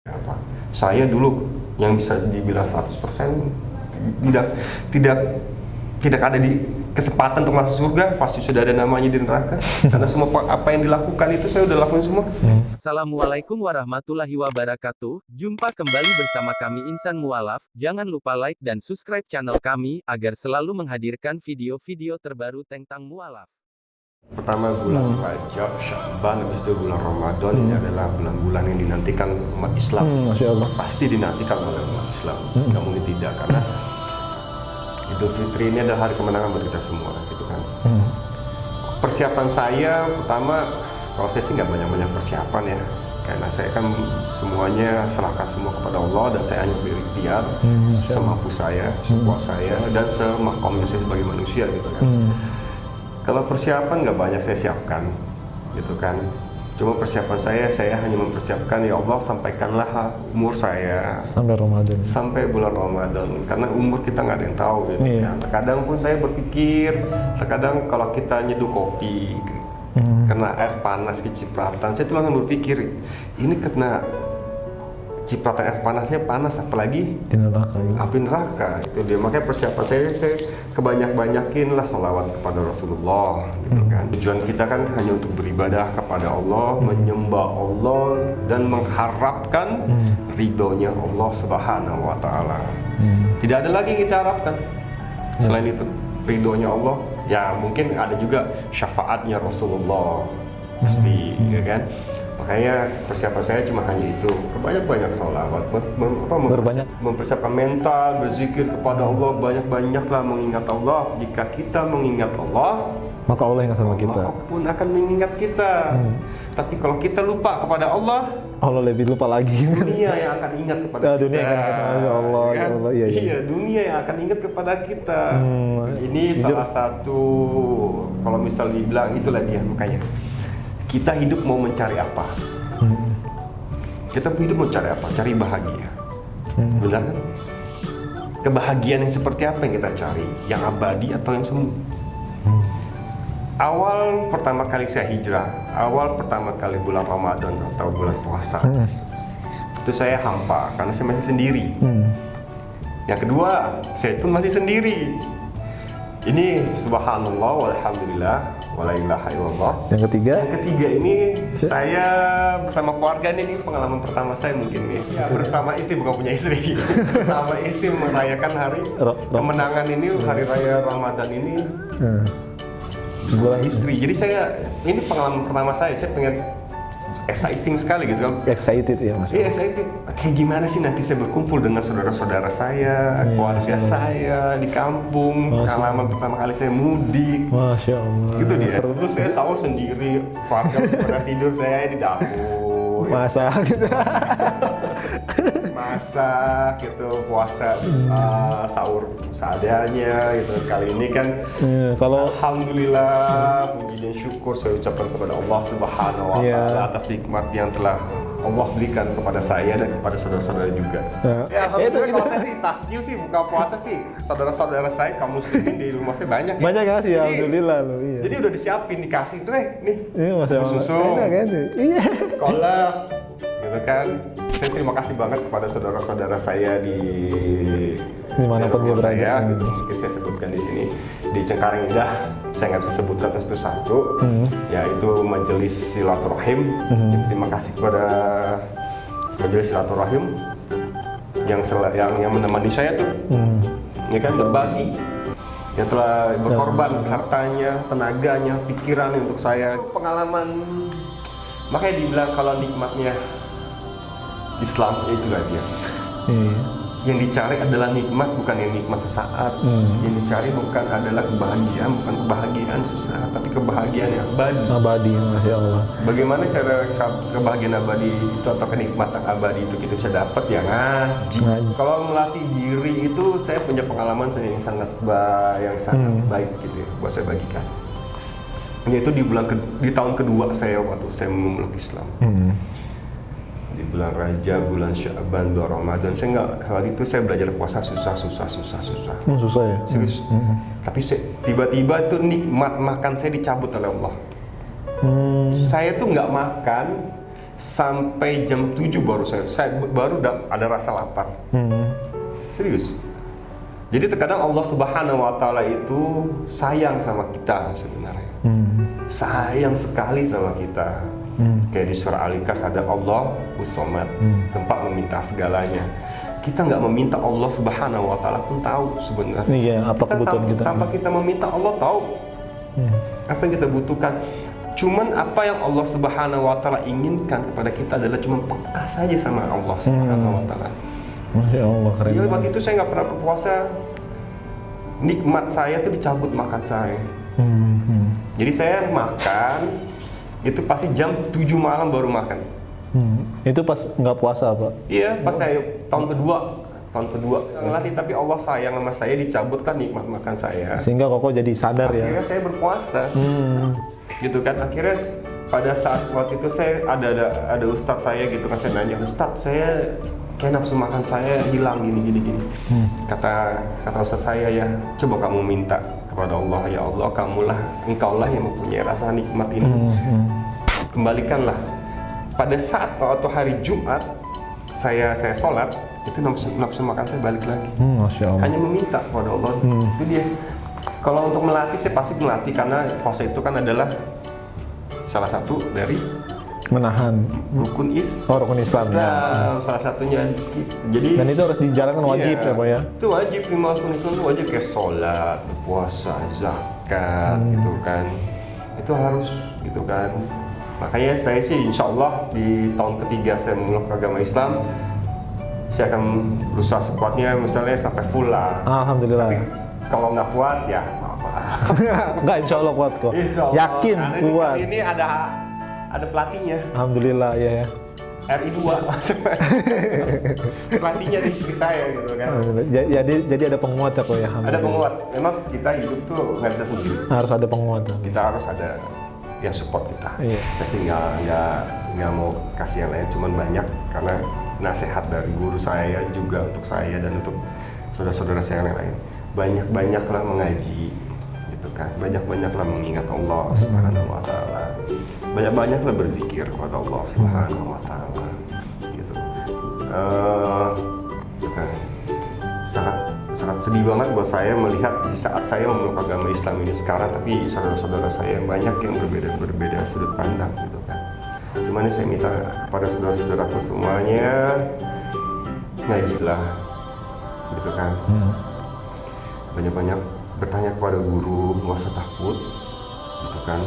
Apa? Saya dulu yang bisa dibilang 100% tidak tidak tidak ada di kesempatan untuk masuk surga, pasti sudah ada namanya di neraka. Karena semua apa yang dilakukan itu saya udah lakuin semua. Assalamualaikum warahmatullahi wabarakatuh. Jumpa kembali bersama kami Insan Mualaf. Jangan lupa like dan subscribe channel kami agar selalu menghadirkan video-video terbaru tentang mualaf. Pertama bulan Rajab, Sya'ban, habis itu bulan Ramadan. Ini adalah bulan-bulan yang dinantikan umat Islam. Masya Allah. Pasti dinantikan oleh umat Islam. Nggak mungkin tidak, karena Idul Fitri ini adalah hari kemenangan buat kita semua, gitu kan. Persiapan saya pertama, kalau saya sih nggak banyak-banyak persiapan ya, karena saya kan semuanya serahkan semua kepada Allah dan saya hanya berikhtiar semampu saya, sekuat saya, dan semakomnya saya sebagai manusia, gitu kan. Kalau persiapan nggak banyak saya siapkan, gitu kan. Cuma persiapan saya hanya mempersiapkan, ya Allah sampaikanlah umur saya Sampai Ramadan. sampai bulan Ramadan, karena umur kita nggak ada yang tahu, gitu Iya. kan. Terkadang pun saya berpikir, terkadang kalau kita nyeduh kopi, kena air panas kecipratan, saya tuh langsung berpikir, ini kena cipratan air panasnya panas, apalagi Di neraka ya. api neraka. Itu dia, makanya persiapan saya kebanyak-banyakin lah salawat kepada Rasulullah, gitu kan. Tujuan kita kan hanya untuk beribadah kepada Allah, menyembah Allah, dan mengharapkan ridhonya Allah Subhanahu wa Ta'ala. Tidak ada lagi yang kita harapkan selain itu, ridhonya Allah. Ya mungkin ada juga syafaatnya Rasulullah, pasti, ya kan. Makanya persiapan saya cuma hanya itu, banyak-banyak sholawat, mempersiapkan mental, berzikir kepada Allah, banyak-banyaklah mengingat Allah. Jika kita mengingat Allah, Maka Allah yang sama kita. Allah pun akan mengingat kita. Tapi kalau kita lupa kepada Allah, Allah lebih lupa lagi. dunia yang akan ingat kepada kita. Dunia yang akan ingat, Masya Allah, Kan? ya Allah, iya. Iya, dunia yang akan ingat kepada kita. Ini salah satu, kalau misal dibilang, itulah dia makanya. Kita hidup mau mencari apa? Kita hidup mau cari apa? Cari bahagia. Benar kan? Kebahagiaan yang seperti apa yang kita cari? Yang abadi atau yang semu? Awal pertama kali saya hijrah, awal pertama kali bulan Ramadan atau bulan puasa, itu saya hampa karena saya masih sendiri. Yang kedua, saya pun masih sendiri. Ini subhanallah walhamdulillah wala ilaha illallah. Yang ketiga ini saya bersama keluarga ini pengalaman pertama saya mungkin nih. Ya, bersama istri, bukan punya istri. Bersama istri merayakan hari kemenangan ini, hari raya Ramadan ini bersama istri. Jadi ini pengalaman pertama saya pengen exciting sekali gitu kan. excited ya Mas. Iya, excited. Kayak gimana sih nanti saya berkumpul dengan saudara-saudara saya, keluarga saya di kampung. Pengalaman pertama kali saya mudik. Masya Allah. Gitu dia. Terus saya sahur sendiri, keluarga pada tidur, saya di dapur. Masak gitu. Masak gitu, puasa, sahur seadanya gitu. Kali ini kan Kalau alhamdulillah, puji dan syukur saya ucapkan kepada Allah Subhanahu wa Ta'ala atas nikmat yang telah Allah berikan kepada saya dan kepada saudara-saudara juga. Ya, alhamdulillah kalau saya sih takjil sih, buka puasa sih, saudara-saudara saya kaum muslimin di rumah saya banyak ya. banyak nggak sih? Alhamdulillah loh. Iya. Jadi udah disiapin, dikasih tuh nih. Iya Masya Allah. Susu. Enak kan? Iya. Kolak, gitu kan. Saya terima kasih banget kepada saudara-saudara saya Dimanapun dia rumah berada. saya, gitu. Mungkin saya sebutkan di sini di Cengkareng Indah. Saya nggak bisa sebutkan satu-satu, yaitu Majelis Silaturahim. Terima kasih kepada Majelis Silaturahim yang menemani saya tuh, ya kan, berbagi, yang telah berkorban hartanya, tenaganya, pikirannya untuk saya. Pengalaman, makanya dibilang kalau nikmatnya Islam, ya itulah dia. Iya. Yang dicari adalah nikmat, bukan yang nikmat sesaat. Yang dicari bukan adalah kebahagiaan, bukan kebahagiaan sesaat, tapi kebahagiaan yang abadi. Abadi, Masya Allah. Bagaimana cara kebahagiaan abadi itu atau kenikmatan abadi itu kita bisa dapat? Ya ngaji. Kalau melatih diri itu, saya punya pengalaman yang sangat baik gitu ya, buat saya bagikan. Yaitu di tahun kedua saya waktu saya memeluk Islam. Di bulan Rajab, bulan Sya'ban, bulan Ramadan, waktu itu saya belajar puasa susah. Susah ya? Serius. Tapi tiba-tiba tuh nikmat makan saya dicabut oleh Allah. Saya tuh nggak makan sampai jam 7 baru saya baru ada rasa lapar. Serius. Jadi terkadang Allah Subhanahu wa Ta'ala itu sayang sama kita sebenarnya. Sayang sekali sama kita. Kayak di surah Al-Ikhlas ada Allah As-Samad, tempat meminta segalanya. Kita nggak meminta, Allah Subhanahu wa Ta'ala pun tahu sebenarnya. Iya, apa kebutuhan kita. Tanpa kita meminta, Allah tahu apa yang kita butuhkan. Cuman apa yang Allah Subhanahu wa Ta'ala inginkan kepada kita adalah cuma peka saja sama Allah Subhanahu wa Ta'ala. Masya Allah, keren. Jadi waktu itu saya nggak pernah berpuasa, nikmat saya tuh dicabut makan saya. Jadi saya makan itu pasti jam 7 malam baru makan. Itu pas nggak puasa, Pak? Iya, pas saya tahun kedua ngelatih, tapi Allah sayang sama saya, dicabutkan nikmat makan saya. Sehingga Koko jadi sadar ya. Akhirnya saya berpuasa, gitu kan. Akhirnya pada saat waktu itu saya ada ustadz saya gitu kan, saya nanya, Ustadz saya kayak nafsu makan saya hilang gini. Kata ustadz saya, ya coba kamu minta kepada Allah, ya Allah engkaulah yang mempunyai rasa nikmat ini, kembalikanlah. Pada saat atau hari Jumat saya sholat, itu nafsu makan saya balik lagi. Masya Allah. Hanya meminta kepada Allah. Itu dia. Kalau untuk melatih, saya pasti melatih, karena puasa itu kan adalah salah satu dari Menahan rukun rukun Islam ya. Salah satunya. Jadi Dan itu harus dijalankan wajib ya, Pak ya. Itu wajib, 5 rukun Islam itu wajib, kayak sholat, puasa, zakat, gitu kan. Itu harus, gitu kan. Makanya saya sih insya Allah di tahun ketiga saya memeluk agama Islam, saya akan berusaha sekuatnya, misalnya sampai full lah. Alhamdulillah. Tapi kalau nggak kuat ya apa? Nggak, insya Allah kuat kok. Insya Allah. Yakin Karena kuat. Ini ada pelatihnya. Alhamdulillah ya. RI2 pelatihnya di istri saya gitu kan. Jadi ada penguat ya kok ya. Ada penguat. Memang kita hidup tuh nggak bisa sendiri. Harus ada penguat. Kita harus ada yang support kita. Iya. Saya sih nggak mau kasih yang lain, cuman banyak karena nasihat dari guru saya juga untuk saya dan untuk saudara-saudara saya yang lain. Banyak-banyaklah mengaji, gitu kan. Banyak-banyaklah mengingat Allah Subhanahu wa Ta'ala. Banyak-banyaklah berzikir kepada Allah Subhanahu wa Ta'ala. Gitu. Sangat sedih banget buat saya melihat di saat saya memeluk agama Islam ini sekarang, tapi saudara-saudara saya banyak yang berbeda sudut pandang, gitu kan. Cuman saya minta kepada saudara-saudaraku semuanya, ngajilah, gitu kan. Banyak-banyak bertanya kepada guru, nggak usah takut, gitu kan.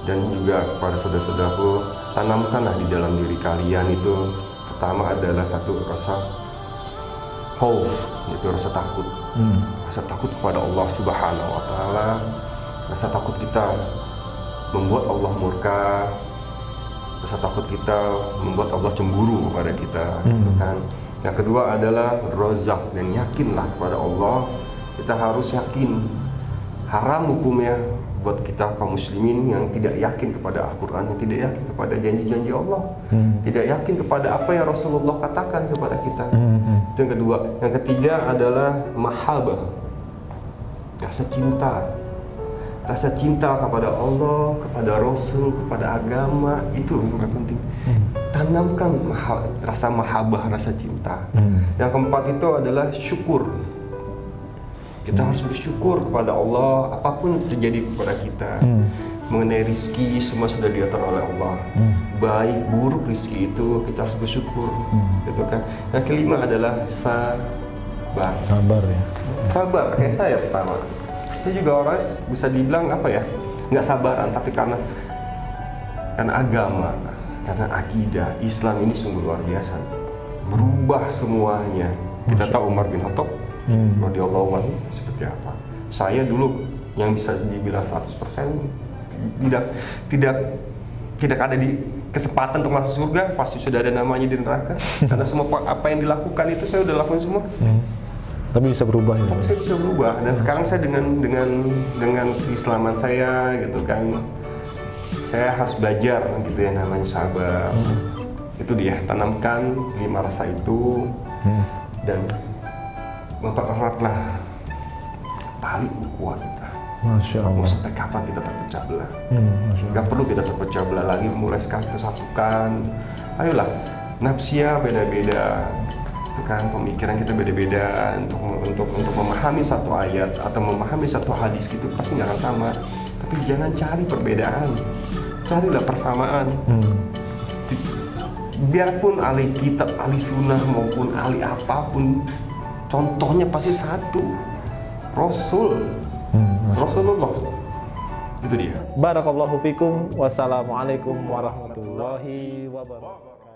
Dan juga kepada saudara-saudaraku, tanamkanlah di dalam diri kalian itu, pertama adalah satu rasa khauf, itu rasa takut. Rasa takut kepada Allah Subhanahu wa Ta'ala. Rasa takut kita membuat Allah murka. Rasa takut kita membuat Allah cemburu kepada kita, gitu kan. Yang kedua adalah rozak, dan yakinlah kepada Allah. Kita harus yakin haram hukumnya buat kita kaum muslimin yang tidak yakin kepada Al-Quran, yang tidak yakin kepada janji-janji Allah, tidak yakin kepada apa yang Rasulullah katakan kepada kita. Itu yang kedua. Yang ketiga adalah mahabbah, rasa cinta kepada Allah, kepada Rasul, kepada agama. Itu yang paling penting. Tanamkan rasa mahabbah, rasa cinta. Yang keempat itu adalah syukur. Kita harus bersyukur kepada Allah apapun yang terjadi kepada kita. Mengenai rizki, semua sudah diatur oleh Allah. Baik buruk rizki itu kita harus bersyukur, gitu kan. Yang kelima adalah sabar. Sabar ya. Sabar kayak saya pertama. Saya juga orang bisa dibilang apa ya, nggak sabaran, tapi karena agama, karena akidah Islam ini sungguh luar biasa, berubah semuanya. Kita tahu Umar bin Khattab radhiyallahu anhu seperti apa. Saya dulu yang bisa dibilang 100% tidak ada di kesempatan untuk masuk surga, pasti sudah ada namanya di neraka. Karena semua apa yang dilakukan itu saya udah lakukan semua. Tapi bisa berubah ya. Tapi saya bisa berubah, dan sekarang saya dengan keislaman saya, gitu kan, saya harus belajar gitu ya, namanya sabar. Itu dia, tanamkan 5 rasa itu, dan mempereratlah tali ukhuwah kita. Masya Mau Allah. sampai kapan kita terpecah belah? Masya Allah. Gak perlu kita terpecah belah lagi, mulai sekarang kita satukan. Ayolah, nafsia beda-beda, itu kan pemikiran kita beda-beda untuk memahami satu ayat atau memahami satu hadis gitu pasti nggak akan sama. Tapi jangan cari perbedaan, carilah persamaan. Biarpun ahli kitab, ahli sunnah maupun ahli apapun, contohnya pasti satu, Rasulullah. Itu dia. Barakallahu fikum. Wassalamualaikum warahmatullahi wabarakatuh.